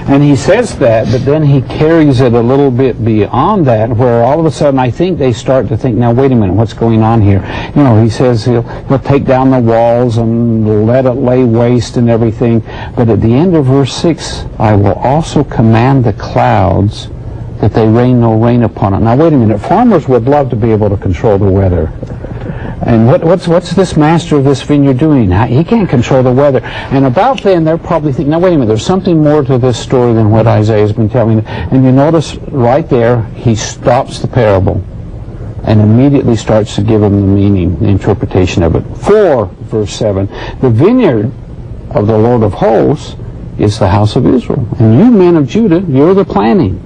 And he says that, but then he carries it a little bit beyond that, where all of a sudden I think they start to think, now wait a minute, what's going on here? You know, he says he'll take down the walls and let it lay waste and everything. But at the end of verse 6, I will also command the clouds that they rain no rain upon it. Now wait a minute, farmers would love to be able to control the weather. And what's this master of this vineyard doing? He can't control the weather. And about then, they're probably thinking, now wait a minute, there's something more to this story than what Isaiah's been telling. And you notice right there, he stops the parable and immediately starts to give them the meaning, the interpretation of it. For, verse 7, the vineyard of the Lord of hosts is the house of Israel. And you men of Judah, you're the planting.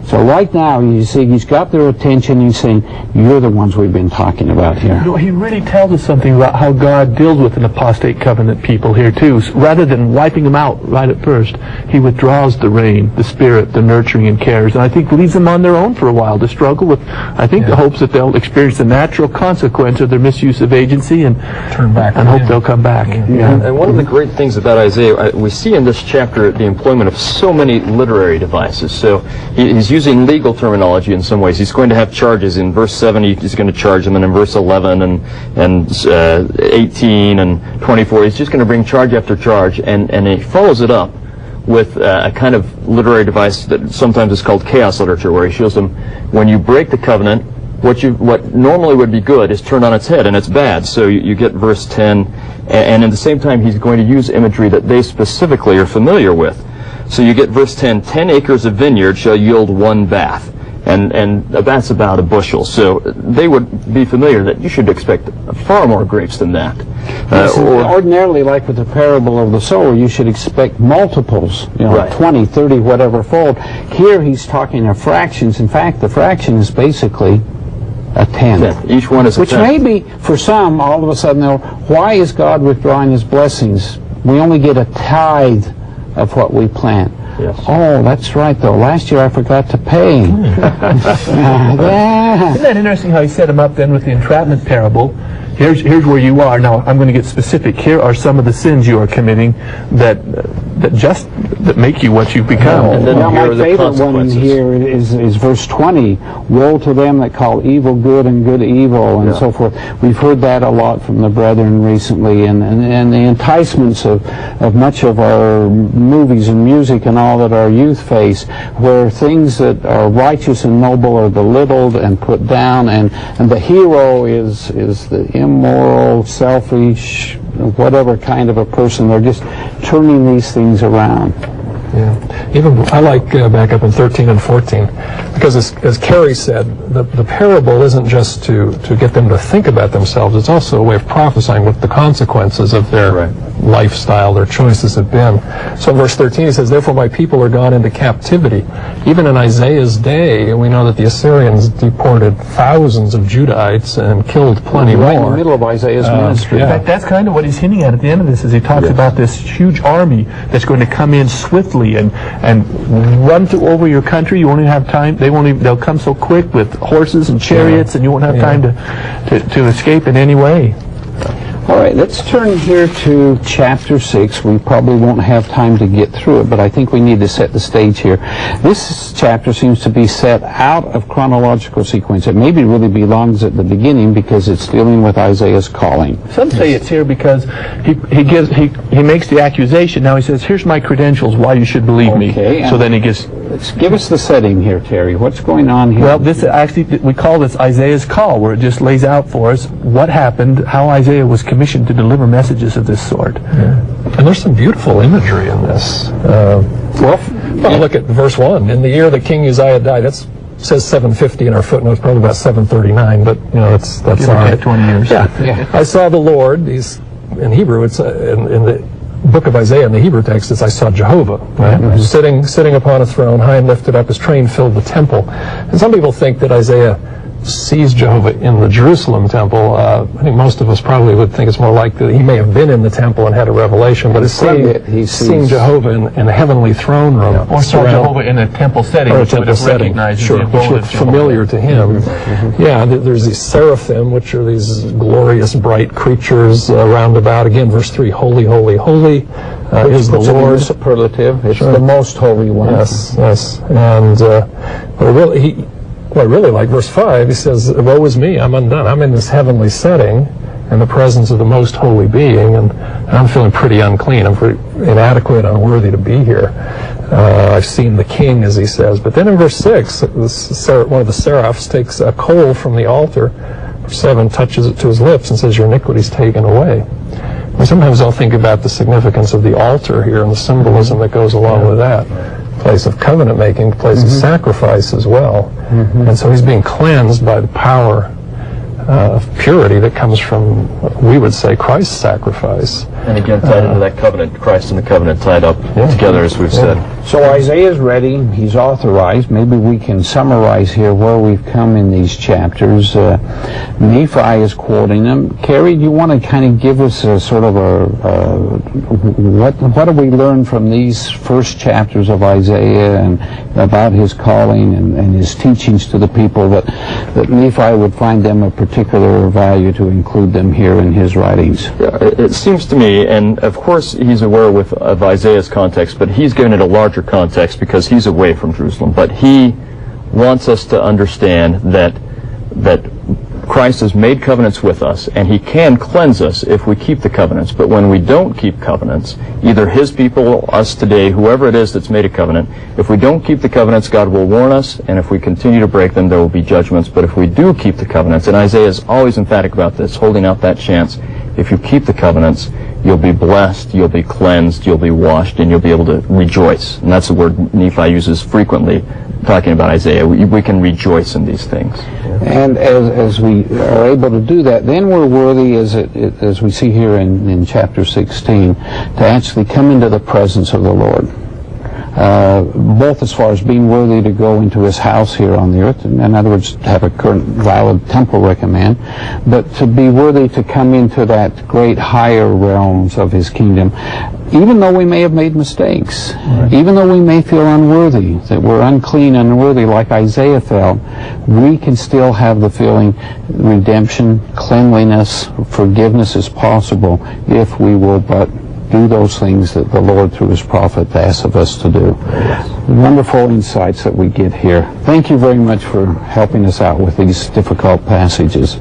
So right now, you see, he's got their attention. He's saying, you're the ones we've been talking about here. You know, he really tells us something about how God deals with an apostate covenant people here, too. So rather than wiping them out right at first, he withdraws the rain, the spirit, the nurturing and cares, and I think leaves them on their own for a while to struggle with, I think, the hopes that they'll experience the natural consequence of their misuse of agency and turn back and hope they'll come back. And one of the great things about Isaiah, we see in this chapter the employment of so many literary devices. So he's using legal terminology in some ways. He's going to have charges. In verse 7, he's going to charge them, and in verse 11 and 18 and 24, he's just going to bring charge after charge, and he follows it up with a kind of literary device that sometimes is called chaos literature, where he shows them when you break the covenant, what normally would be good is turned on its head, and it's bad. So you get verse 10, and at the same time he's going to use imagery that they specifically are familiar with. So you get verse 10, 10 acres of vineyard shall yield 1 bath. And that's about a bushel. So they would be familiar that you should expect far more grapes than that. Ordinarily, like with the parable of the sower, you should expect multiples, 20, 30, whatever fold. Here he's talking of fractions. In fact, the fraction is basically a tenth. Each one is a tenth. Which may be, for some, all of a sudden, why is God withdrawing his blessings? We only get a tithe of what we plant. Yes. Oh, that's right, though. Last year I forgot to pay. Yeah. Isn't that interesting how he set him up then with the entrapment parable? Here's where you are. Now, I'm going to get specific. Here are some of the sins you are committing that make you what you've become. And then my here are the favorite one here is verse 20. Woe to them that call evil good and good evil, and so forth. We've heard that a lot from the brethren recently, and the enticements of much of our movies and music and all that our youth face, where things that are righteous and noble are belittled and put down, and the hero is the immoral, selfish, whatever kind of a person. They're just turning these things around. Yeah. Even I like back up in 13 and 14, because as Carrie said, the parable isn't just to get them to think about themselves. It's also a way of prophesying what the consequences of their lifestyle, their choices have been. So in verse 13 he says, therefore my people are gone into captivity. Even in Isaiah's day, we know that the Assyrians deported thousands of Judahites and killed plenty more. Right in the middle of Isaiah's ministry. In fact, that's kind of what he's hinting at the end of this, as he talks about this huge army that's going to come in swiftly and run over your country. You won't even have time. They'll come so quick with horses and chariots, and you won't have time to escape in any way. All right, let's turn here to chapter 6. We probably won't have time to get through it, but I think we need to set the stage here. This chapter seems to be set out of chronological sequence. It maybe really belongs at the beginning because it's dealing with Isaiah's calling. Some say it's here because he makes the accusation. Now he says, here's my credentials why you should believe me. So then he gives... Give us the setting here, Terry. What's going on here? Well, this actually, we call this Isaiah's call, where it just lays out for us what happened, how Isaiah was commissioned to deliver messages of this sort. And there's some beautiful imagery in this. Look at verse 1. In the year that King Uzziah died, it says 750 in our footnotes, probably about 739, but that's all right. 20 years. Yeah. I saw the Lord. He's in Hebrew. It's in the book of Isaiah, in the Hebrew text, is I saw Jehovah, right? Sitting upon a throne, high and lifted up. His train filled the temple. And some people think that Isaiah sees Jehovah in the Jerusalem temple. I think most of us probably would think it's more likely that he may have been in the temple and had a revelation, but it's seeing Jehovah in a heavenly throne room. Or saw Jehovah in a temple setting, which would have recognized sure, the which abode looked of Jehovah. familiar to him. Yeah, there's these seraphim, which are these glorious, bright creatures round about. Again, verse 3, holy, holy, holy is the Lord. Superlative. It's the most holy one. Yes, yes. And I really like verse 5. He says, woe is me, I'm undone. I'm in this heavenly setting in the presence of the most holy being, and I'm feeling pretty unclean. I'm pretty inadequate, unworthy to be here. I've seen the king, as he says. But then in verse 6, one of the seraphs takes a coal from the altar. Verse 7 touches it to his lips and says, your iniquity's taken away. And sometimes I'll think about the significance of the altar here and the symbolism that goes along with that. Place of covenant making, place of sacrifice as well. And so he's being cleansed by the power of purity that comes from, we would say, Christ's sacrifice. And again, tied into that covenant, Christ and the covenant tied up together, as we've said. So Isaiah's ready. He's authorized. Maybe we can summarize here where we've come in these chapters. Nephi is quoting them. Carrie, do you want to kind of give us a sort of what do we learn from these first chapters of Isaiah and about his calling and his teachings to the people that Nephi would find them of particular value to include them here in his writings? Yeah, it seems to me, and of course he's aware of Isaiah's context, but he's given it a larger context because he's away from Jerusalem. But he wants us to understand that Christ has made covenants with us, and he can cleanse us if we keep the covenants. But when we don't keep covenants, either his people, us today, whoever it is that's made a covenant, if we don't keep the covenants, God will warn us, and if we continue to break them, there will be judgments. But if we do keep the covenants, and Isaiah is always emphatic about this, holding out that chance, if you keep the covenants, you'll be blessed, you'll be cleansed, you'll be washed, and you'll be able to rejoice. And that's the word Nephi uses frequently, talking about Isaiah. We can rejoice in these things. And as we are able to do that, then we're worthy, as we see here in chapter 16, to actually come into the presence of the Lord. Both as far as being worthy to go into his house here on the earth, in other words, to have a current valid temple recommend, but to be worthy to come into that great higher realms of his kingdom, even though we may have made mistakes, even though we may feel unworthy, that we're unclean and unworthy like Isaiah felt, we can still have the feeling redemption, cleanliness, forgiveness is possible if we will but do those things that the Lord through his prophet asks of us to do. Wonderful insights that we get here. Thank you very much for helping us out with these difficult passages.